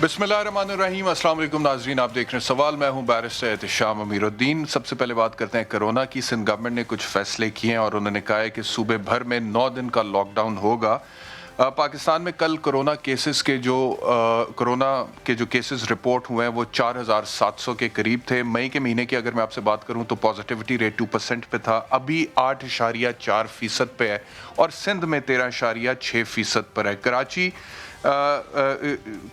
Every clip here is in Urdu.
بسم اللہ الرحمن الرحیم۔ السلام علیکم ناظرین، آپ دیکھ رہے ہیں سوال، میں ہوں بیرسٹر احتشام امیر الدین۔ سب سے پہلے بات کرتے ہیں کرونا کی۔ سندھ گورنمنٹ نے کچھ فیصلے کیے ہیں اور انہوں نے کہا ہے کہ صوبے بھر میں 9 دن کا لاک ڈاؤن ہوگا۔ پاکستان میں کل کورونا کے جو کیسز رپورٹ ہوئے ہیں وہ 4700 کے قریب تھے۔ مئی کے مہینے کی اگر میں آپ سے بات کروں تو پازیٹیوٹی ریٹ 2% پہ تھا، ابھی 8.4% پہ ہے اور سندھ میں 13.6% پر ہے۔ کراچی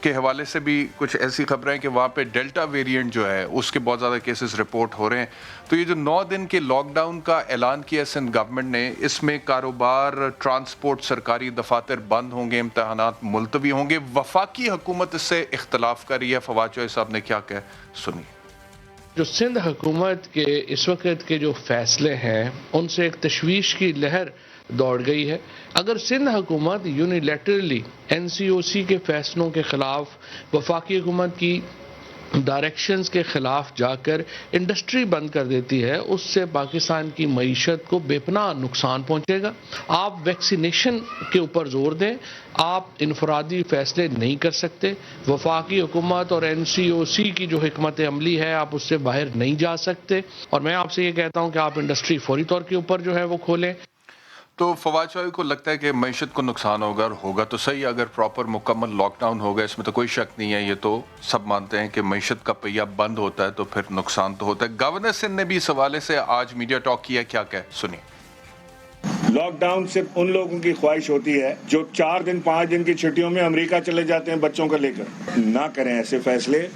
کے حوالے سے بھی کچھ ایسی خبریں ہیں کہ وہاں پہ ڈیلٹا ویریئنٹ جو ہے اس کے بہت زیادہ کیسز رپورٹ ہو رہے ہیں۔ تو یہ جو 9 دن کے لاک ڈاؤن کا اعلان کیا سندھ گورنمنٹ نے، اس میں کاروبار، ٹرانسپورٹ، سرکاری دفاتر بند ہوں گے، امتحانات ملتوی ہوں گے۔ وفاقی حکومت اس سے اختلاف کر رہی ہے۔ فواد چوہے صاحب نے کیا کہا، سنیے۔ جو سندھ حکومت کے اس وقت کے جو فیصلے ہیں ان سے ایک تشویش کی لہر دوڑ گئی ہے۔ اگر سندھ حکومت یونیلیٹرلی NCOC کے فیصلوں کے خلاف، وفاقی حکومت کی ڈائریکشنز کے خلاف جا کر انڈسٹری بند کر دیتی ہے، اس سے پاکستان کی معیشت کو بے پناہ نقصان پہنچے گا۔ آپ ویکسینیشن کے اوپر زور دیں، آپ انفرادی فیصلے نہیں کر سکتے۔ وفاقی حکومت اور NCOC کی جو حکمت عملی ہے آپ اس سے باہر نہیں جا سکتے، اور میں آپ سے یہ کہتا ہوں کہ آپ انڈسٹری فوری طور کے اوپر جو ہے وہ کھولیں۔ تو فواد چوہے کو لگتا ہے کہ معیشت کو نقصان ہوگا، اور ہوگا تو صحیح اگر پراپر مکمل لاک ڈاؤن ہوگا، اس میں تو کوئی شک نہیں ہے، یہ تو سب مانتے ہیں کہ معیشت کا پہیہ بند ہوتا ہے تو پھر نقصان تو ہوتا ہے۔ گورنر سندھ نے بھی اس حوالے سے آج میڈیا ٹاک کیا، کیا کہ سنیے۔ لاک ڈاؤن صرف ان لوگوں کی خواہش ہوتی ہے جو 4 دن 5 دن کی چھٹیوں میں امریکہ چلے جاتے ہیں بچوں کو لے کر۔ نہ کریں ایسے فیصلے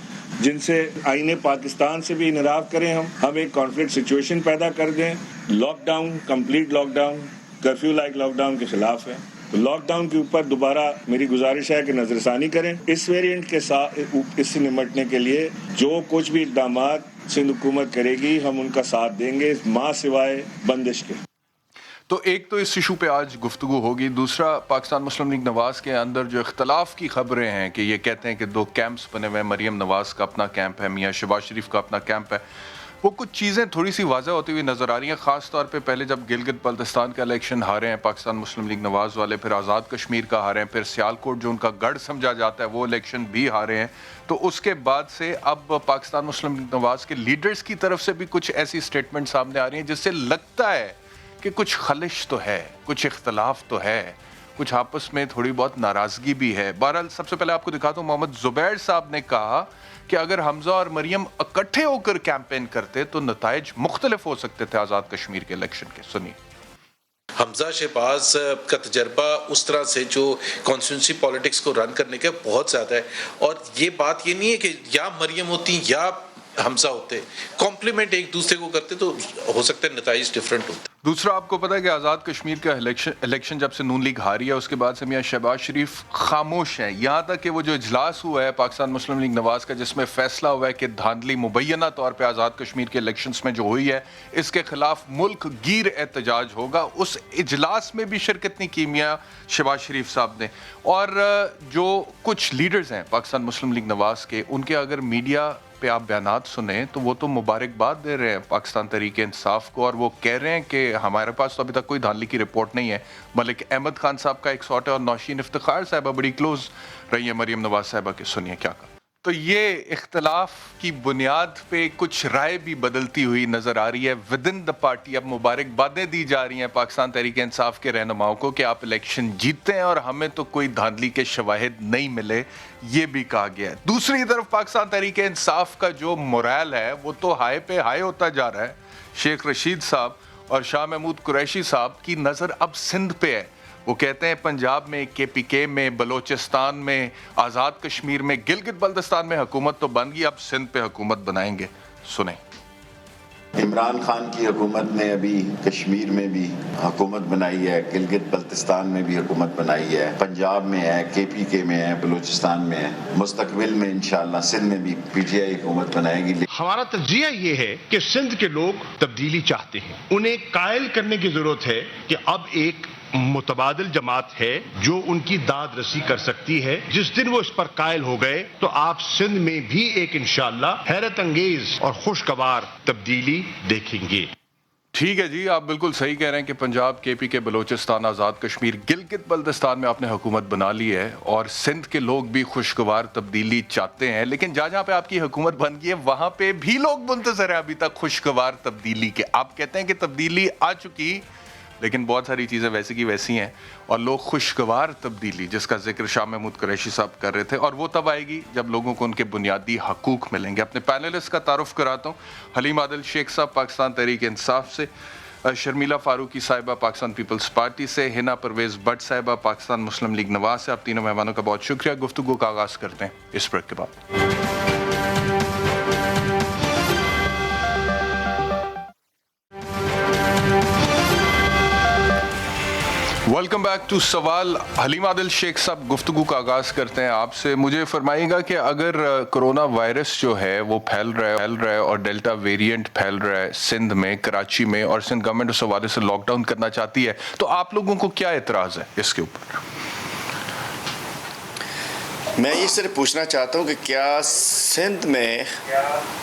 جن سے آئین پاکستان سے بھی انحراف کریں۔ ہم ایک کانفلکٹ سچویشن پیدا کر دیں۔ Lockdown, complete lockdown, curfew like lockdown کے خلاف ہے۔ تو لاک ڈاؤن کے اوپر دوبارہ میری گزارش ہے کہ نظر ثانی کریں۔ اس ویریئنٹ کے ساتھ اس سے نمٹنے کے لیے جو کچھ بھی اقدامات سندھ حکومت کرے گی ہم ان کا ساتھ دیں گے، ماں سوائے بندش کے۔ تو ایک تو اس ایشو پہ آج گفتگو ہوگی، دوسرا پاکستان مسلم لیگ نواز کے اندر جو اختلاف کی خبریں ہیں کہ یہ کہتے ہیں کہ 2 کیمپس بنے ہوئے ہیں، مریم نواز کا اپنا کیمپ ہے، میاں شہباز شریف کا اپنا کیمپ ہے، وہ کچھ چیزیں تھوڑی سی واضح ہوتی ہوئی نظر آ رہی ہیں، خاص طور پہ پہلے جب گلگت بلتستان کا الیکشن ہارے ہیں پاکستان مسلم لیگ نواز والے، پھر آزاد کشمیر کا ہارے ہیں، پھر سیالکوٹ جو ان کا گڑھ سمجھا جاتا ہے وہ الیکشن بھی ہارے ہیں۔ تو اس کے بعد سے اب پاکستان مسلم لیگ نواز کے لیڈرز کی طرف سے بھی کچھ ایسی سٹیٹمنٹ سامنے آ رہی ہیں جس سے لگتا ہے کہ کچھ خلش تو ہے، کچھ اختلاف تو ہے، کچھ آپس میں تھوڑی بہت ناراضگی بھی ہے۔ بہرحال سب سے پہلے آپ کو دکھاتا ہوں، محمد زبیر صاحب نے کہا کہ اگر حمزہ اور مریم اکٹھے ہو کر کیمپین کرتے تو نتائج مختلف ہو سکتے تھے آزاد کشمیر کے الیکشن کے۔ سنیے۔ حمزہ شہباز کا تجربہ اس طرح سے جو کانسٹیٹیوئنسی پالیٹکس کو رن کرنے کا بہت زیادہ ہے، اور یہ بات یہ نہیں ہے کہ یا مریم ہوتی یا حمزہ ہوتے، کمپلیمنٹ ایک دوسرے کو کرتے تو ہو سکتا ہے نتائج ڈیفرنٹ ہوتے۔ دوسرا آپ کو پتا ہے کہ آزاد کشمیر کا الیکشن جب سے نون لیگ ہاری ہے اس کے بعد سے میاں شہباز شریف خاموش ہیں، یہاں تک کہ وہ جو اجلاس ہوا ہے پاکستان مسلم لیگ نواز کا جس میں فیصلہ ہوا ہے کہ دھاندلی مبینہ طور پہ آزاد کشمیر کے الیکشنز میں جو ہوئی ہے اس کے خلاف ملک گیر احتجاج ہوگا، اس اجلاس میں بھی شرکت نہیں کی میاں شہباز شریف صاحب نے۔ اور جو کچھ لیڈرز ہیں پاکستان مسلم لیگ نواز کے، ان کے اگر میڈیا پہ آپ بیانات سنیں تو وہ تو مبارکباد دے رہے ہیں پاکستان تحریک انصاف کو، اور وہ کہہ رہے ہیں کہ ہمارے پاس تو ابھی تک کوئی دھاندلی کی رپورٹ نہیں ہے۔ ملک احمد خان صاحب کا ایک سوٹ ہے اور نوشین افتخار صاحبہ بڑی کلوز رہی ہے مریم نواز صاحبہ کے۔ سنیے کیا کہا۔ تو یہ اختلاف کی بنیاد پہ کچھ رائے بھی بدلتی ہوئی نظر آ رہی ہے ودن دا پارٹی۔ اب مبارکبادیں دی جا رہی ہیں پاکستان تحریک انصاف کے رہنماؤں کو کہ آپ الیکشن جیتتے ہیں اور ہمیں تو کوئی دھاندلی کے شواہد نہیں ملے، یہ بھی کہا گیا ہے۔ دوسری طرف پاکستان تحریک انصاف کا جو مورال ہے وہ تو ہائی پہ ہائی ہوتا جا رہا ہے۔ شیخ رشید صاحب اور شاہ محمود قریشی صاحب کی نظر اب سندھ پہ ہے۔ وہ کہتے ہیں پنجاب میں، KPK میں، بلوچستان میں، آزاد کشمیر میں، گلگت بلتستان میں حکومت تو بن گئی، اب سندھ پہ حکومت بنائیں گے۔ سنیں۔ عمران خان کی حکومت نے ابھی کشمیر میں بھی حکومت بنائی ہے، گلگت بلتستان میں بھی حکومت بنائی ہے، پنجاب میں ہے، KPK میں ہے، بلوچستان میں ہے، مستقبل میں انشاءاللہ سندھ میں بھی PTI حکومت بنائے گی۔ ہمارا تجزیہ یہ ہے کہ سندھ کے لوگ تبدیلی چاہتے ہیں، انہیں قائل کرنے کی ضرورت ہے کہ اب ایک متبادل جماعت ہے جو ان کی داد رسی کر سکتی ہے۔ جس دن وہ اس پر قائل ہو گئے تو آپ سندھ میں بھی ایک انشاءاللہ حیرت انگیز اور خوشگوار تبدیلی دیکھیں گے۔ ٹھیک ہے جی، آپ بالکل صحیح کہہ رہے ہیں کہ پنجاب کے پی کے بلوچستان آزاد کشمیر گلگت بلتستان میں آپ نے حکومت بنا لی ہے اور سندھ کے لوگ بھی خوشگوار تبدیلی چاہتے ہیں، لیکن جہاں جہاں پہ آپ کی حکومت بن گئی ہے وہاں پہ بھی لوگ منتظر ہیں ابھی تک خوشگوار تبدیلی کے. آپ کہتے ہیں کہ تبدیلی آ چکی لیکن بہت ساری چیزیں ویسی کی ویسی ہیں اور لوگ خوشگوار تبدیلی جس کا ذکر شاہ محمود قریشی صاحب کر رہے تھے، اور وہ تب آئے گی جب لوگوں کو ان کے بنیادی حقوق ملیں گے. اپنے پینلسٹ کا تعارف کراتا ہوں. حلیم عادل شیخ صاحب پاکستان تحریک انصاف سے، شرمیلا فاروقی صاحبہ پاکستان پیپلز پارٹی سے، ہنا پرویز بٹ صاحبہ پاکستان مسلم لیگ نواز سے. آپ تینوں مہمانوں کا بہت شکریہ. گفتگو کا آغاز کرتے ہیں اس بریک کے بعد. ویلکم بیک ٹو سوال. حلیم عادل شیخ صاحب گفتگو کا آغاز کرتے ہیں آپ سے. مجھے فرمائیے گا کہ اگر کرونا وائرس جو ہے وہ پھیل رہا ہے اور ڈیلٹا ویریئنٹ پھیل رہا ہے سندھ میں، کراچی میں، اور سندھ گورنمنٹ اس حوالے سے لاک ڈاؤن کرنا چاہتی ہے، تو آپ لوگوں کو کیا اعتراض ہے اس کے اوپر؟ میں یہ صرف پوچھنا چاہتا ہوں کہ کیا سندھ میں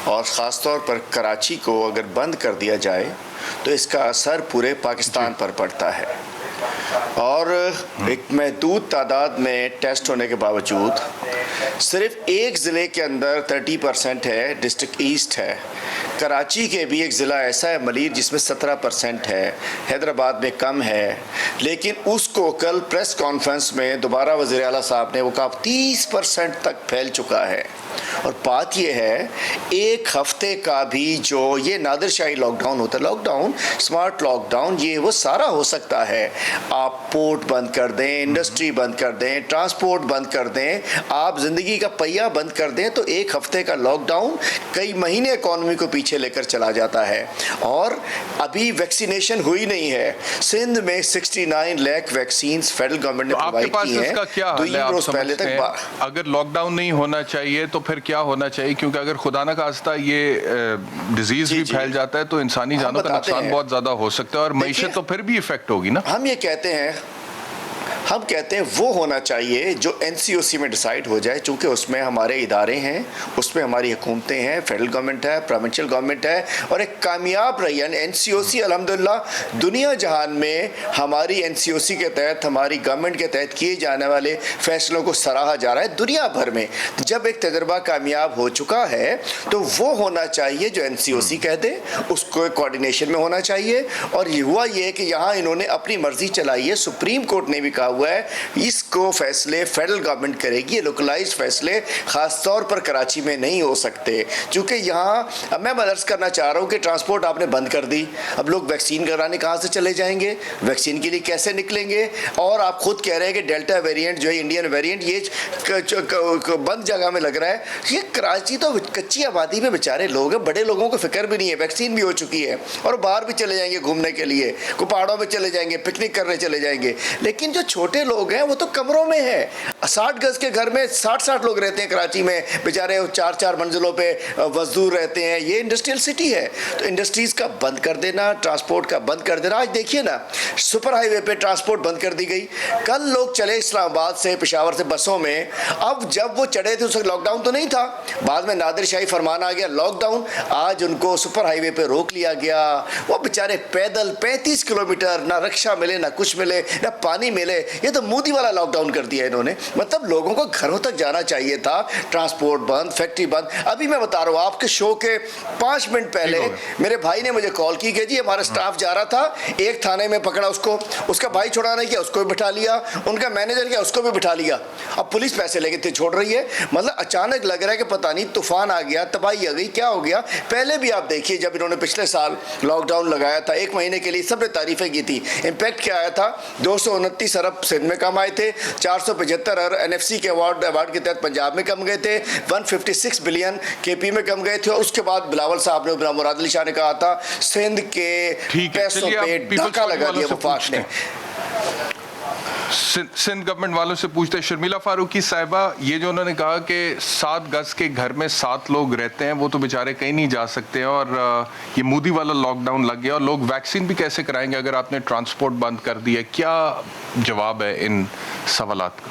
اور خاص طور پر کراچی کو اگر بند کر دیا جائے تو اس کا اثر پورے پاکستان پر پڑتا ہے، اور ایک محدود تعداد میں ٹیسٹ ہونے کے باوجود صرف ایک ضلع کے اندر 30% ہے، ڈسٹرکٹ ایسٹ ہے. کراچی کے بھی ایک ضلع ایسا ہے ملیر جس میں 17% ہے، حیدرآباد میں کم ہے، لیکن اس کو کل پریس کانفرنس میں دوبارہ وزیر اعلیٰ صاحب نے وہ کہا 30% تک پھیل چکا ہے. اور بات یہ ہے ایک ہفتے کا بھی جو یہ نادر شاہی لاک ڈاؤن ہوتا ہے، lockdown smart lockdown یہ وہ سارا ہو سکتا ہے. آپ پورٹ بند کر دیں، انڈسٹری بند کر دیں، ٹرانسپورٹ بند کر دیں، آپ زندگی کا پہیہ بند کر دیں تو ایک ہفتے کا لاک ڈاؤن کئی مہینے اکانومی کو پیچھے لے کر چلا جاتا ہے. اور ابھی ویکسینیشن ہوئی نہیں ہے. سندھ میں 69 لاکھ ویکسینز فیڈرل گورنمنٹ نے پرووائڈ کی ہیں. دو روز پہلے تک اگر لاک ڈاؤن نہیں ہونا چاہیے تو پھر کیا ہونا چاہیے؟ کیونکہ اگر خدا نہ خواستہ یہ ڈیزیز بھی پھیل جاتا ہے تو انسانی جانوں کا نقصان بہت زیادہ ہو سکتا ہے اور معیشت تو پھر بھی افیکٹ ہوگی نا. ہم کہتے ہیں وہ ہونا چاہیے جو NCOC میں ڈیسائیڈ ہو جائے، چونکہ اس میں ہمارے ادارے ہیں، اس میں ہماری حکومتیں ہیں، فیڈرل گورنمنٹ ہے، پروونشل گورنمنٹ ہے، اور ایک کامیاب رہی ہے NCOC. الحمدللہ دنیا جہان میں ہماری NCOC کے تحت، ہماری گورنمنٹ کے تحت کیے جانے والے فیصلوں کو سراہا جا رہا ہے دنیا بھر میں. جب ایک تجربہ کامیاب ہو چکا ہے تو وہ ہونا چاہیے جو NCOC کہہ دے، اس کو کوارڈینیشن میں ہونا چاہیے. اور یہ ہوا یہ کہ یہاں انہوں نے اپنی مرضی چلائی ہے. سپریم کورٹ نے بھی کہا ہوا ہے اس کو فیصلے فیڈرل گورنمنٹ کرے گی. لوکلائز فیصلے خاص طور پر کراچی میں نہیں ہو سکتے، چونکہ یہاں میں عرض کرنا چاہ رہا ہوں کہ ٹرانسپورٹ آپ نے بند کر دی. اب لوگ ویکسین کرانے کہاں سے چلے جائیں گے؟ ویکسین کے لیے کیسے نکلیں گے؟ اور آپ خود کہہ رہے ہیں کہ ڈیلٹا ویریئنٹ جو ہے انڈین ویریئنٹ یہ بند جگہ میں لگ رہا ہے. یہ کراچی تو کچی آبادی میں بیچارے لوگ ہیں، بڑے لوگوں کو فکر بھی نہیں ہے. ویکسین بھی ہو چکی ہے اور باہر بھی چلے جائیں گے گھومنے کے لیے، کوئی پہاڑوں میں چلے جائیں گے، پکنک کرنے چلے جائیں گے. لیکن جو چھوٹے لوگ ہیں وہ تو کمروں میں ہیں. 60 گز کے گھر میں 60 لوگ رہتے ہیں کراچی میں، بیچارے 4 منزلوں پہ مزدور رہتے ہیں. یہ انڈسٹریل سٹی ہے. تو انڈسٹریز کا بند کر دینا، ٹرانسپورٹ کا بند کر دینا. آج دیکھیے نا سپر ہائی وے پہ ٹرانسپورٹ بند کر دی گئی. کل لوگ چلے اسلام آباد سے پشاور سے بسوں میں. اب جب وہ چڑھے تھے اس وقت لاک ڈاؤن تو نہیں تھا، بعد میں نادر شاہی فرمان آ گیا لاک ڈاؤن. آج ان کو سپر ہائی وے پہ روک لیا گیا. وہ بیچارے پیدل 35 کلومیٹر، نہ رکشہ ملے، نہ کچھ ملے، نہ پانی ملے. یہ تو مودی والا لاک ڈاؤن کر دیا انہوں نے. مطلب لوگوں کو گھروں تک جانا چاہیے تھا. ٹرانسپورٹ بند، فیکٹری بند. ابھی میں بتا رہا ہوں آپ کے شو کے 5 منٹ پہلے میرے بھائی نے مجھے کال کی کہ جی ہمارا سٹاف جا رہا تھا، ایک تھانے میں پکڑا اس کو، اس کا بھائی چھڑانے کیا اس کو بھی بٹھا لیا، ان کا مینیجر کیا اس کو بھی بٹھا لیا. اب پولیس پیسے لے کے چھوڑ رہی ہے. مطلب اچانک لگ رہا ہے کہ پتہ نہیں طوفان آ گیا، تباہی آ گئی، کیا ہو گیا. پہلے بھی آپ دیکھیے جب انہوں نے پچھلے سال لاک ڈاؤن لگایا تھا 1 مہینے کے لیے، سب نے تعریفیں کی تھی. امپیکٹ کیا آیا تھا؟ 229 ارب سندھ میں کم آئے تھے، 475 ارب NFC کے ایوارڈ کے تحت پنجاب میں کم گئے تھے، 156 بلین KP میں کم گئے تھے. اور اس کے بعد بلاول صاحب نے، مراد علی شاہ نے کہا تھا سندھ کے پیسوں پہ ڈاکہ لگا دیا وفاق نے. سندھ گورنمنٹ والوں سے پوچھتے ہیں. شرمیلا فاروقی صاحبہ، یہ جو انہوں نے کہا کہ 7 گز کے گھر میں 7 لوگ رہتے ہیں، وہ تو بیچارے کہیں نہیں جا سکتے، اور یہ مودی والا لاک ڈاؤن لگ گیا، اور لوگ ویکسین بھی کیسے کرائیں گے اگر آپ نے ٹرانسپورٹ بند کر دی ہے؟ کیا جواب ہے ان سوالات کا؟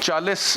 40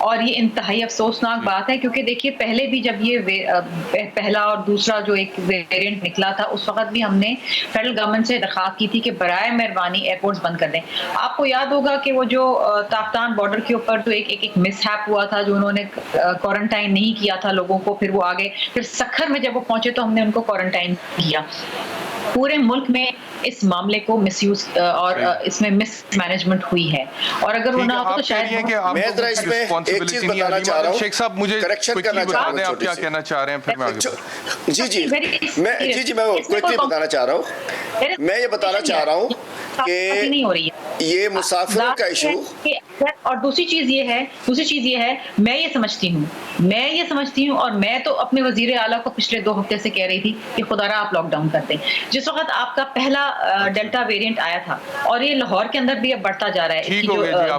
اور یہ انتہائی افسوسناک بات ہے کیونکہ دیکھیے پہلے بھی جب یہ پہلا اور دوسرا جو ایک ویریئنٹ نکلا تھا اس وقت بھی ہم نے فیڈرل گورنمنٹ سے درخواست کی تھی کہ برائے مہربانی ایئرپورٹس بند کر دیں. آپ کو یاد ہوگا کہ وہ جو تافتان بارڈر کے اوپر جو ایک مس ہیپ ہوا تھا, جو انہوں نے کوارنٹائن نہیں کیا تھا لوگوں کو, پھر وہ آگے, پھر سکھر میں جب وہ پہنچے تو ہم نے ان کو کوارنٹائن کیا. پورے ملک میں اس معاملے کو مس یوز اور اس میں مس مینجمنٹ ہوئی ہے, اور اگر وہ نہ ہو تو شاید میں ذرا اس میں ایک چیز بتانا چاہ رہا ہوں. شیخ صاحب مجھے کریکشن کرنا چاہ رہا ہوں, آپ کیا کہنا چاہ رہے ہیں پھر میں آگے میں کوئکلی بتانا چاہ رہا ہوں. میں یہ بتانا چاہ رہا ہوں کہ یہ مسافروں کا ایشو, اور دوسری چیز یہ ہے میں یہ سمجھتی ہوں اور میں تو اپنے وزیر اعلیٰ کو پچھلے 2 ہفتے سے کہہ رہی تھی کہ خدا را آپ لاک ڈاؤن کر دیں. جس وقت آپ کا پہلا ڈیلٹا ویریئنٹ آیا تھا اور یہ لاہور کے اندر بھی اب بڑھتا جا رہا ہے, اس کی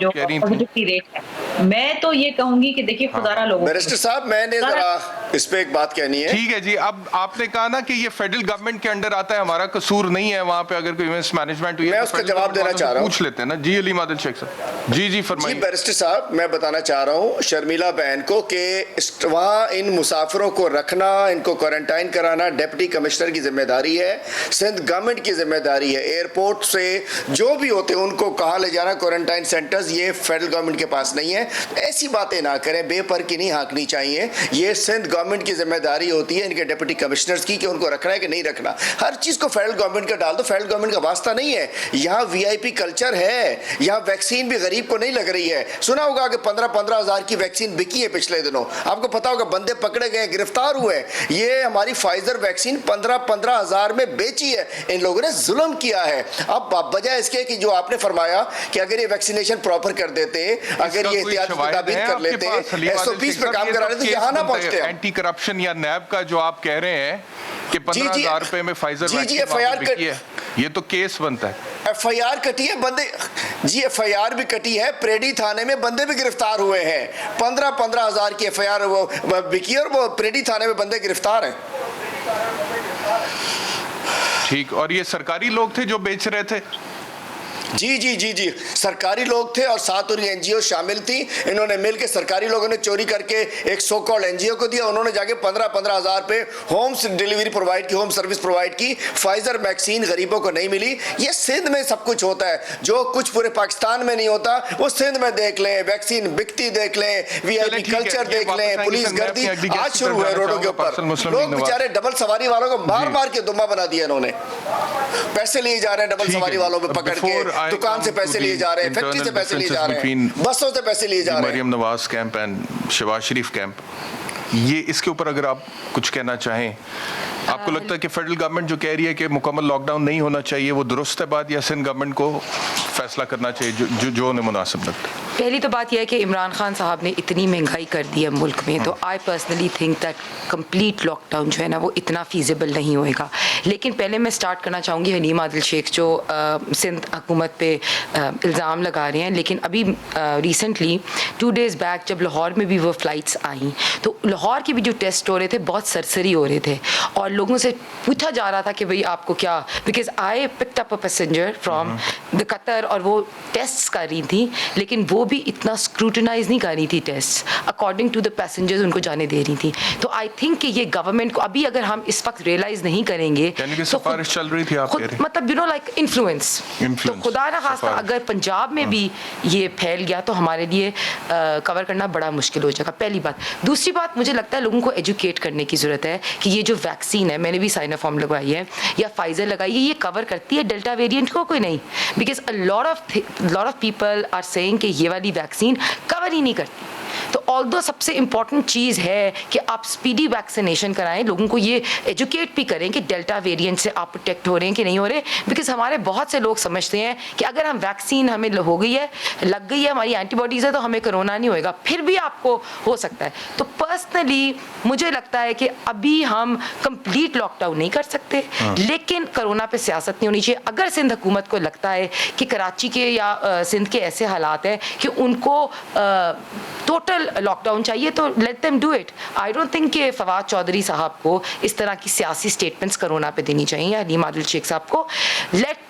جو پازیٹیوٹی ریٹ ہے, میں تو یہ کہوں گی کہ دیکھیے خدا را لوگوں. بیرسٹر صاحب میں نے ذرا اس پہ ایک بات کہنی ہے. ٹھیک ہے جی, اب آپ نے کہا نا کہ یہ فیڈرل گورنمنٹ کے انڈر آتا ہے, ہمارا قصور نہیں ہے وہاں پہ اگر کوئی مس مینجمنٹ ہوئی ہے. میں اس کا جواب دینا چاہ رہا ہوں, پوچھ لیتے ہیں نا. جی علی مادل شیخ صاحب. جی فرمائیے. جی بیرسٹر صاحب میں بتانا چاہ رہا ہوں شرمیلا بہن کو کہ وہاں ان مسافروں کو رکھنا, ان کو کوارنٹائن کرانا ڈپٹی کمشنر کی ذمہ داری ہے, سندھ گورنمنٹ کی ذمہ داری ہے. ایئرپورٹ سے جو بھی ہوتے ہیں ان کو کہاں لے جانا کوارنٹائن سینٹرز, یہ فیڈرل گورنمنٹ کے پاس نہیں ہے. ایسی باتیں نہ کریں, بے پر کی نہیں ہانکنی چاہیے. یہ سندھ گورنمنٹ کی ذمہ داری ہوتی ہے ان کے ڈپٹی کمشنرز کی کہ ان کو رکھنا ہے کہ نہیں رکھنا. ہر چیز کو فیڈرل گورنمنٹ کا ڈال دو, فیڈرل گورنمنٹ کا واسطہ نہیں ہے. یہاں وی آئی پی کلچر ہے, یہاں ویکسین بھی غریب کو نہیں لگ رہی ہے. سنا ہوگا کہ 15 ہزار کی ویکسین بکی ہے پچھلے دنوں, آپ کو پتا ہوگا بندے پکڑے گئے, گرفتار ہوئے. یہ ہماری فائزر ویکسین 15 ہزار میں بیچی ہے, ان لوگوں نے ظلم کیا ہے. اب بجائے اس کے کہ جو آپ نے فرمایا کہ اگر یہ ویکسینیشن پراپر کر دیتے, اگر یہ احتیاطی تدابیر کر لیتے, SOPs پہ کام کرا لیتے, یہاں نہ پہنچتے. اینٹی کرپشن یا نیب کا جو آپ کہہ رہے ہیں کہ 15,000 روپے میں فائزر ویکسین, یہ تو کیس بنتا ہے. ایف آئی آر کٹی ہے بندے, جی ایف آئی آر بھی کٹی ہے, پریڈی تھانے میں بندے بھی گرفتار ہوئے ہیں. 15 ہزار کی ایف آئی آر وہ بکی اور وہ پریڈی تھانے میں بندے گرفتار ہیں. ٹھیک, اور یہ سرکاری لوگ تھے جو بیچ رہے تھے. جی سرکاری لوگ تھے اور ساتھ ان این جی او شامل تھی. انہوں نے مل کے, سرکاری لوگوں نے چوری کر کے ایک سو کالڈ این جی او کو دیا, انہوں نے جا کے 15 ہزار پہ ہوم ڈیلیوری پرووائڈ کی, ہوم سروس پرووائڈ کی. فائزر ویکسین غریبوں کو نہیں ملی. یہ سندھ میں سب کچھ ہوتا ہے, جو کچھ پورے پاکستان میں نہیں ہوتا وہ سندھ میں دیکھ لیں. ویکسین بکتی دیکھ لیں, وی آئی پی کلچر دیکھ لیں, پولیس گردی آج شروع ہے روڈوں کے اوپر. لوگ بیچارے ڈبل سواری والوں کو مار کے دمہ بنا دیا انہوں نے. پیسے لیے جا رہے ہیں ڈبل سواری والوں پہ پکڑ کے, دکان سے پیسے لیے جا رہے ہیں, فیکٹری سے پیسے لیے جا رہے ہیں, بسوں سے پیسے لیے جا رہے ہیں. Maryam Nawaz camp and Shehbaz Sharif camp, یہ اس کے اوپر اگر آپ کچھ کہنا چاہیں, آپ کو لگتا ہے کہ فیڈرل گورنمنٹ جو کہہ رہی ہے کہ مکمل لاک ڈاؤن نہیں ہونا چاہیے وہ درست ہے بات, یا سندھ گورنمنٹ کو فیصلہ کرنا چاہیے جو انہیں مناسب لگتا ہے؟ پہلی تو بات یہ ہے کہ عمران خان صاحب نے اتنی مہنگائی کر دی ہے ملک میں, تو I personally think that complete lockdown جو ہے نا وہ اتنا فیزیبل نہیں ہوئے گا. لیکن پہلے میں سٹارٹ کرنا چاہوں گی حلیم عادل شیخ جو سندھ حکومت پہ الزام لگا رہے ہیں. لیکن ابھی ریسنٹلی 2 days بیک جب لاہور میں بھی وہ فلائٹس آئیں تو لاہور کے بھی جو ٹیسٹ ہو رہے تھے بہت سرسری ہو رہے تھے, اور لوگوں سے پوچھا جا رہا تھا کہ بھئی آپ کو کیا, because I picked up a passenger from the Qatar, اور وہ ٹیسٹ کر رہی تھیں لیکن وہ بھی اتنا اسکروٹنائز نہیں کر رہی تھی test, according to the passengers ان کو جانے دے رہی تھیں. تو آئی تھنک کہ یہ گورنمنٹ کو ابھی اگر ہم اس وقت ریئلائز نہیں کریں گے تو سفارش چل رہی تھی آپ مطلب یو نو لائک انفلوئنس, تو خدا نہ خواستہ اگر پنجاب میں بھی یہ پھیل گیا تو ہمارے لیے کور کرنا بڑا مشکل ہو جائے گا, پہلی بات. دوسری بات, مجھے لگتا ہے لوگوں کو ایجوکیٹ کرنے کی ضرورت ہے کہ یہ جو ویکسین ہے, میں نے بھی سائنو فارم لگوائی ہے یا فائزر لگائی ہے, یہ کور کرتی ہے ڈیلٹا ویریئنٹ کو کوئی نہیں, because lot of people are seeing کہ یہ والی ویکسین کور ہی نہیں کرتی. تو آلدو سب سے امپورٹنٹ چیز ہے کہ آپ اسپیڈی ویکسینیشن کرائیں, لوگوں کو یہ ایجوکیٹ بھی کریں کہ ڈیلٹا ویریئنٹ سے آپ پروٹیکٹ ہو رہے ہیں کہ نہیں ہو رہے, بیکاز ہمارے بہت سے لوگ سمجھتے ہیں کہ اگر ہم ویکسین ہمیں ہو گئی ہے, لگ گئی ہے, ہماری اینٹی باڈیز ہے تو ہمیں کرونا نہیں ہوئے گا, پھر بھی آپ کو ہو سکتا ہے. تو پرسنلی مجھے لگتا ہے کہ ابھی ہم کمپلیٹ لاک ڈاؤن نہیں کر سکتے, لیکن کرونا پہ سیاست نہیں ہونی چاہیے. اگر سندھ حکومت کو لگتا ہے کہ کراچی کے یا سندھ کے ایسے حالات ہیں کہ ان کو ٹوٹل لاک ڈاؤن چاہیے تو let them do it. I don't think کہ فواد چودھری صاحب کو اس طرح کی سیاسی اسٹیٹمنٹس کرونا پہ دینی چاہیے, یا حلیم عادل شیخ صاحب کو. Let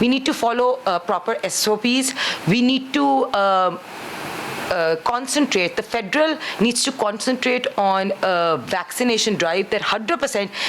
We need to follow proper SOPs. We need to concentrate. The federal needs to concentrate on vaccination drive that 100%.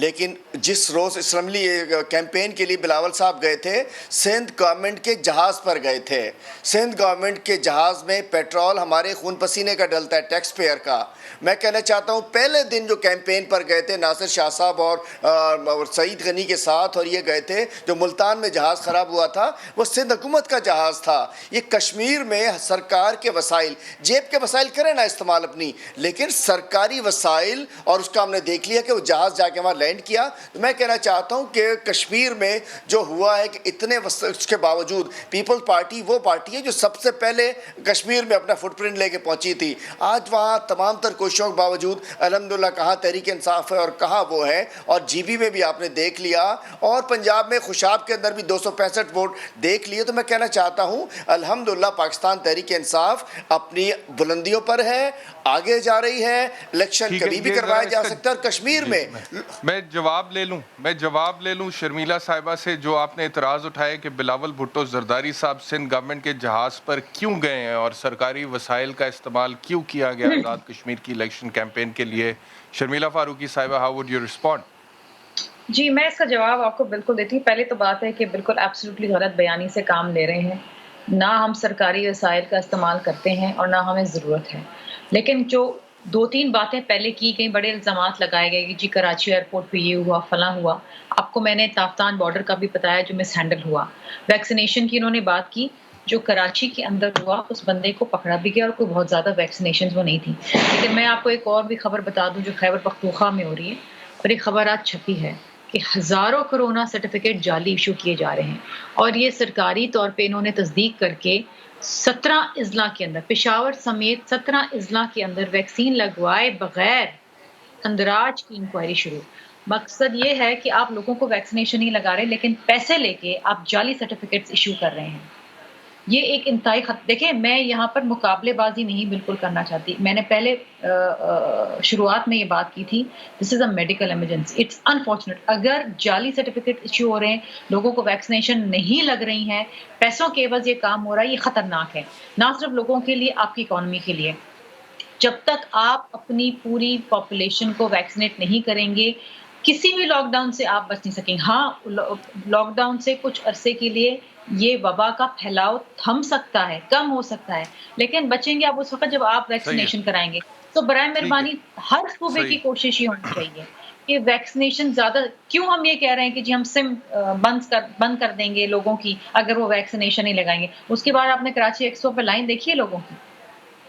لیکن جس روز اسمبلی کیمپین کے لیے بلاول صاحب گئے تھے سندھ گورنمنٹ کے جہاز پر گئے تھے. سندھ گورنمنٹ کے جہاز میں پیٹرول ہمارے خون پسینے کا ڈلتا ہے, ٹیکس پیئر کا. میں کہنا چاہتا ہوں پہلے دن جو کیمپین پر گئے تھے ناصر شاہ صاحب اور سعید غنی کے ساتھ, اور یہ گئے تھے جو ملتان میں جہاز خراب ہوا تھا وہ سندھ حکومت کا جہاز تھا. یہ کشمیر میں سرکار کے وسائل, جیب کے وسائل کریں نا استعمال اپنی, لیکن سرکاری وسائل, اور اس کا ہم نے دیکھ لیا کہ وہ جہاز جا کے وہاں لینڈ کیا. تو میں کہنا چاہتا ہوں کہ کشمیر میں جو ہوا ہے کہ اتنے اس کے باوجود پیپلز پارٹی وہ پارٹی ہے جو سب سے پہلے کشمیر میں اپنا فٹ پرنٹ لے کے پہنچی تھی. آج وہاں تمام تر کوششوں کے باوجود الحمدللہ کہاں تحریک انصاف ہے اور کہاں وہ ہے, اور جی بی میں بھی آپ نے دیکھ لیا, اور پنجاب میں خوشاب کے اندر بھی 265 ووٹ دیکھ لیے. تو میں کہنا چاہتا ہوں الحمدللہ پاکستان تحریک انصاف اپنی بلندیوں پر ہے, آگے جا رہی ہے. الیکشن کبھی بھی کروایا جا سکتا ہے. اور کشمیر میں میں جواب لے لوں شرمیلا صاحبہ سے, جو آپ نے اعتراض اٹھائے کہ بلاول بھٹو زرداری صاحب سندھ گورنمنٹ کے جہاز پر کیوں گئے ہیں اور سرکاری وسائل کا استعمال کیوں کیا گیا آزاد کشمیر کی الیکشن کیمپین کے لیے. شرمیلا فاروقی صاحبہ, ہاؤ وڈ یو ریسپونڈ؟ جی میں اس کا جواب آپ کو بالکل دیتی ہوں. پہلے تو بات ہے کہ بالکل ایبسلیوٹلی غلط بیانی سے کام لے رہے ہیں. نہ ہم سرکاری وسائل کا استعمال کرتے ہیں اور نہ ہمیں ضرورت ہے. لیکن جو 2-3 باتیں پہلے کی گئی, بڑے الزامات لگائے گئے کہ جی کراچی ایئرپورٹ پہ یہ ہوا فلاں ہوا. آپ کو میں نے تافتان بارڈر کا بھی بتایا جو مس ہینڈل ہوا. ویکسینیشن کی انہوں نے بات کی, جو کراچی کے اندر ہوا اس بندے کو پکڑا بھی گیا اور کوئی بہت زیادہ ویکسینیشن وہ نہیں تھی. لیکن میں آپ کو ایک اور بھی خبر بتا دوں جو خیبر پختونخوا میں ہو رہی ہے, اور یہ خبر آج چھپی ہے کہ ہزاروں کرونا سرٹیفکیٹ جعلی ایشو کیے جا رہے ہیں. اور یہ سرکاری طور پہ انہوں نے تصدیق کر کے 17 اضلاع کے اندر, پشاور سمیت 17 اضلاع کے اندر ویکسین لگوائے بغیر اندراج کی انکوائری شروع. مقصد یہ ہے کہ آپ لوگوں کو ویکسینیشن نہیں لگا رہے لیکن پیسے لے کے آپ جعلی سرٹیفکیٹس ایشو کر رہے ہیں. یہ ایک انتہائی دیکھیں میں یہاں پر مقابلے بازی نہیں بالکل کرنا چاہتی. میں نے پہلے شروعات میں یہ بات کی تھی, this is a medical emergency. It's unfortunate اگر جعلی سرٹیفکیٹ ایشو ہو رہے ہیں, لوگوں کو ویکسینیشن نہیں لگ رہی ہیں, پیسوں کے عوض یہ کام ہو رہا ہے. یہ خطرناک ہے, نہ صرف لوگوں کے لیے, آپ کی اکانومی کے لیے. جب تک آپ اپنی پوری پاپولیشن کو ویکسینیٹ نہیں کریں گے کسی بھی لاک ڈاؤن سے آپ بچ نہیں سکیں. ہاں لاک ڈاؤن سے کچھ عرصے کے لیے یہ وبا کا پھیلاؤ تھم سکتا ہے, کم ہو سکتا ہے, لیکن بچیں گے آپ اس وقت جب آپ ویکسینیشن کرائیں گے. تو برائے مہربانی ہر صوبے کی کوشش یہ ہونی چاہیے کہ ویکسینیشن زیادہ. کیوں ہم یہ کہہ رہے ہیں کہ جی ہم سم بند کر دیں گے لوگوں کی اگر وہ ویکسینیشن نہیں لگائیں گے. اس کے بعد آپ نے کراچی 100 پہ لائن دیکھی ہے لوگوں کی,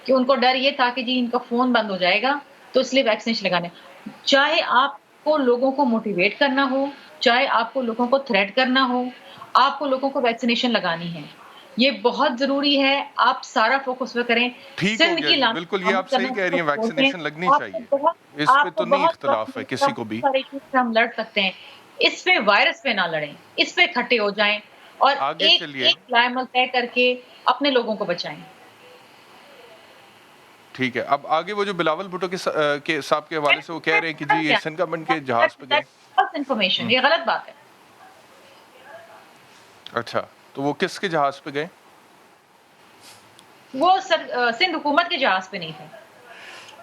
کہ ان کو ڈر یہ تھا کہ جی ان کا فون بند ہو جائے گا تو اس لیے ویکسینیشن لگانے. چاہے آپ کو لوگوں کو موٹیویٹ کرنا ہو, چاہے آپ کو لوگوں کو تھریٹ کرنا ہو, آپ کو لوگوں کو ویکسینیشن لگانی ہے. یہ بہت ضروری ہے, آپ سارا فوکس پہ کریں. سندھ کی بالکل یہ آپ صحیح کہہ رہی ہیں, ویکسینیشن لگنی چاہیے, اس پہ تو نہیں اختلاف ہے کسی کو بھی. ہم لڑ سکتے ہیں, اس پہ وائرس پہ نہ لڑیں, اس پہ اکٹھے ہو جائیں اور ایک لائے عمل طے کر کے اپنے لوگوں کو بچائیں. ٹھیک ہے, اب آگے وہ جو بلاول بھٹو کے صاحب کے حوالے سے وہ کہہ رہے ہیں کہ جی یہ سندھ گورنمنٹ کے جہاز پہ گئے. انفارمیشن یہ غلط بات ہے. اچھا, تو وہ کس کے جہاز پہ گئے؟ وہ سندھ حکومت کے جہاز پہ نہیں تھے.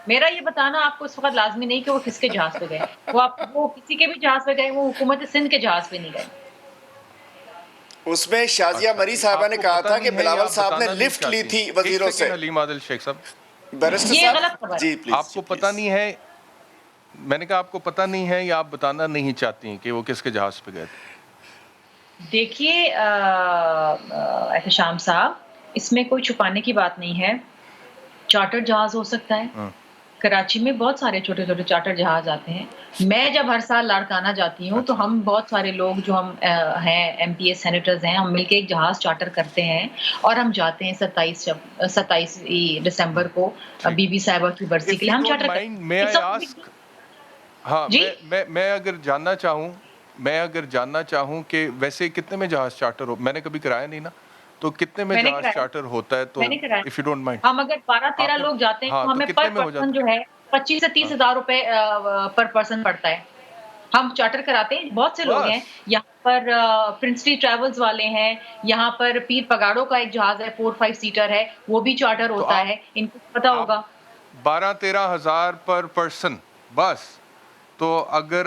میرا یہ بتانا آپ کو اس وقت لازمی نہیں کہ وہ کس کے جہاز پہ گئے. وہ کسی کے بھی جہاز پہ گئے, وہ حکومت سندھ کے جہاز پہ نہیں گئے. اس میں شازیہ مری صاحبہ نے کہا تھا کہ بلاول صاحب نے لفٹ لی تھی وزیروں سے. علیم عادل شیخ صاحب, یہ غلط خبر ہے. آپ کو پتہ نہیں ہے, میں نے کہا آپ کو پتہ نہیں ہے یا آپ بتانا نہیں چاہتی ہیں کہ وہ کس کے جہاز پہ گئے تھے؟ دیکھیے احتشام صاحب, اس میں کوئی چھپانے کی بات نہیں ہے. چارٹر جہاز ہو سکتا ہے, کراچی میں بہت سارے چھوٹے چھوٹے چارٹر جہاز آتے ہیں. میں جب ہر سال لاڑکانہ جاتی ہوں تو ہم بہت سارے لوگ جو ہم ہیں ایم پی ایس سینیٹرز ہیں, ہم مل کے ایک جہاز چارٹر کرتے ہیں اور ہم جاتے ہیں 27 دسمبر کو بی بی صاحبہ کی برسی کے لیے ہم چارٹر کرتے ہیں. ہاں, میں اگر جاننا چاہوں کہ ویسے کتنے میں جہاز چارٹر ہو, میں نے کبھی کرایا نہیں نا, تو کتنے میں جہاز چارٹر ہوتا ہے؟ تو if you don't mind, ہم اگر 12-13 لوگ جاتے ہیں تو ہمیں پر پرسن جو ہے 25 سے 30 ہزار روپے پر پرسن پڑتا ہے. ہم چارٹر کراتے ہیں, بہت سے لوگ ہیں یہاں پر. پرنسٹی ٹریولز والے ہیں یہاں پر, پیر پگاڑوں کا ایک جہاز ہے 4-5 سیٹر ہے, وہ بھی چارٹر ہوتا ہے, ان کو پتا ہوگا. 12-13 ہزار پر پرسن بس. تو اگر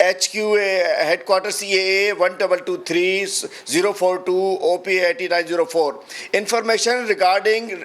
HQA headquarter CAA 1223-042 OP 8904 information regarding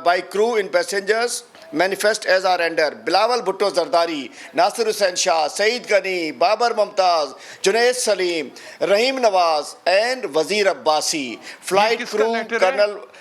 by crew in passengers manifest as are under Bilawal Bhutto Zardari, Nasir Hussain Shah, Saeed Ghani, Babar Mumtaz, Junaid Salim, Rahim Nawaz and Wazir Abbasi. Flight crew Colonel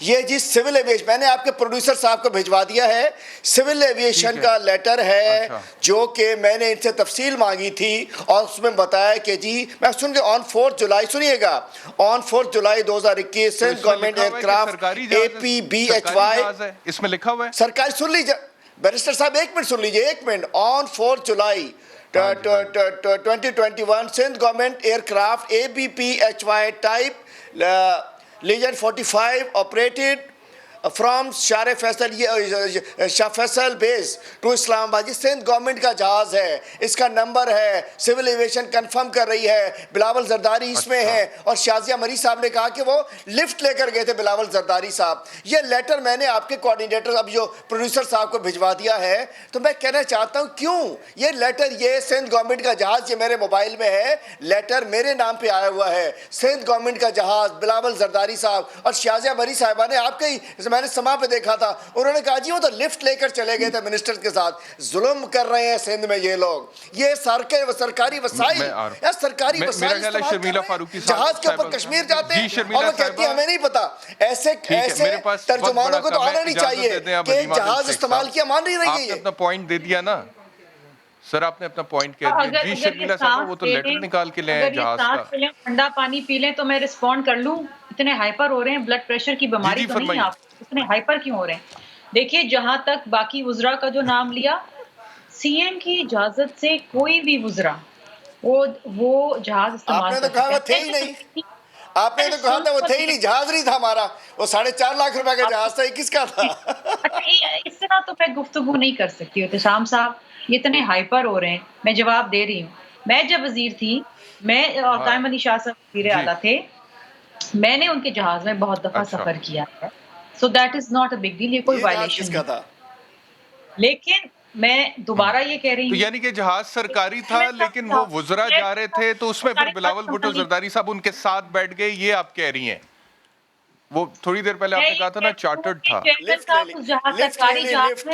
یہ جی سول ایویشن میں نے آپ کے پروڈیوسر صاحب کو بھیجوا دیا ہے سول ایویشن کا لیٹر ہے جو کہ میں نے ان سے تفصیل مانگی تھی اور اس میں بتایا کہ جی میں سن کے آن 4 جولائی سنیے گا on 4 July 2021 Sindh government year craft APBHY اس میں لکھا ہوا ہے سرکاری سن لیجیے بیرسٹر صاحب ایک منٹ سن لیجیے ایک minute on 4 July 2021 Sindh government year کرافٹ ABPHY type Legion 45 operated from Shah Faisal base to Islamabad یہ سندھ گورنمنٹ کا جہاز ہے اس کا نمبر ہے سول ایویشن کنفرم کر رہی ہے بلاول زرداری اس میں ہے اور شازیہ مری صاحب نے کہا کہ وہ لفٹ لے کر گئے تھے بلاول زرداری صاحب یہ لیٹر میں نے آپ کے کوارڈینیٹر اب جو پروڈیوسر صاحب کو بھجوا دیا ہے تو میں کہنا چاہتا ہوں کیوں یہ لیٹر یہ سندھ گورنمنٹ کا جہاز یہ میرے موبائل میں ہے لیٹر میرے نام پہ آیا ہوا ہے سندھ گورنمنٹ کا جہاز بلاول زرداری صاحب اور شازیہ مری صاحبہ نے آپ کے میں نے سما پہ دیکھا تھا انہوں نے کہا جی وہ تو لفٹ لے کر چلے گئے تھے منسٹر کے ساتھ ظلم کر رہے ہیں سندھ میں یہ لوگ یہ سرکاری وسائل سرکاری وسائل جہاز کے اوپر کشمیر جاتے ہیں اور وہ کہتی ہیں ہمیں نہیں پتا ایسے ترجمانوں کو تو آنا نہیں چاہیے کہ جہاز استعمال کیا مان نہیں رہی ہے یہ اپنا پوائنٹ دے دیا نا سر آپ نے اپنا پوائنٹ کہہ دیا جی شرمیلا صاحب وہ تو لیٹر نکال کے لے ہیں جہاز کا ٹھنڈا پانی پی لیں تو میں رسپونڈ کر لوں اتنے ہائپر ہو رہے ہیں بلڈ پریشر کی بیماری تو نہیں آپ اتنے ہائپر کیوں ہو رہے ہیں دیکھیے جہاں تک باقی وزراء کا جو نام لیا سی ایم کی اجازت سے کوئی بھی وزراء وہ جہاز استعمال آپ نے تو کہا وہ تھے ہی نہیں آپ نے تو کہا تھا وہ تھے ہی نہیں جہاز نہیں تھا ہمارا وہ 4.5 لاکھ روپے کا جہاز تھا یہ کس کا تھا اس طرح تو میں گفتگو نہیں کر سکتی احتشام صاحب یہ اتنے ہائپر ہو رہے ہیں میں جواب دے رہی ہوں میں جب وزیر تھی میں اور قائم علی شاہ صاحب وزیر اعلیٰ تھے میں نے ان کے جہاز میں بہت دفعہ سفر کیا ہے so that is not a big deal یہ کوئی وائلیشن نہیں لیکن میں دوبارہ یہ کہہ رہی ہوں یعنی کہ جہاز سرکاری تھا لیکن وہ وزراء جا رہے تھے تو اس میں پھر بلاول بھٹو زرداری صاحب ان کے ساتھ بیٹھ گئے یہ آپ کہہ رہی ہیں وہ تھوڑی دیر پہلے آپ نے کہا تھا نا چارٹرڈ تھا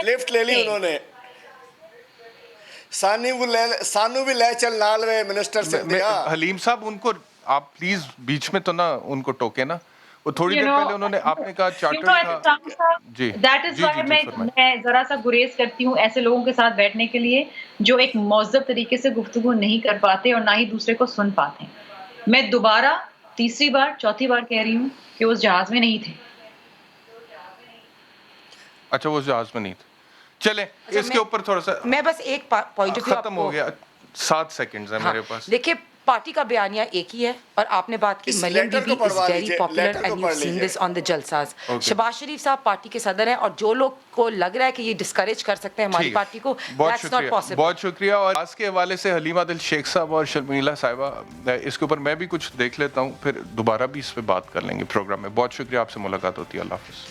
لفٹ لے لی انہوں نے سانو بھی لے چل نال میں منسٹر سے حلیم صاحب ان کو آپ پلیز بیچ میں تو نا ان کو ٹوکے نا وہ تھوڑی دیر پہلے انہوں نے آپ نے کہا چارٹر تھا جی دیٹ از وائی میں ذرا سا گریز کرتی ہوں ایسے لوگوں کے ساتھ بیٹھنے کے لیے جو ایک مہذب طریقے سے گفتگو نہیں کر پاتے اور نہ ہی دوسرے کو سن پاتے ہیں میں دوبارہ تیسری بار چوتھی بار کہہ رہی ہوں کہ اس جہاز میں نہیں تھے اچھا وہ جہاز میں نہیں تھے چلیں اس کے اوپر تھوڑا سا میں بس ایک پوائنٹ آف ویو ختم ہو گیا 7 سیکنڈز ہیں میرے پاس دیکھیں پارٹی کا بیانیہ ایک ہی ہے اور آپ نے بات کی Maryam Bibi is very popular and you seen this on the جلساز شہباز شریف صاحب پارٹی کے صدر ہیں اور جو لوگ کو لگ رہا ہے کہ یہ ڈسکریج کر سکتے ہیں ہماری پارٹی کو دیٹس ناٹ پاسبل بہت شکریہ اور آج کے حوالے سے حلیمہ دل شیخ صاحب اور شرمیلا صاحبہ اس کے اوپر میں بھی کچھ دیکھ لیتا ہوں پھر دوبارہ بھی اس پہ بات کر لیں گے پروگرام میں بہت شکریہ آپ سے ملاقات ہوتی ہے اللہ حافظ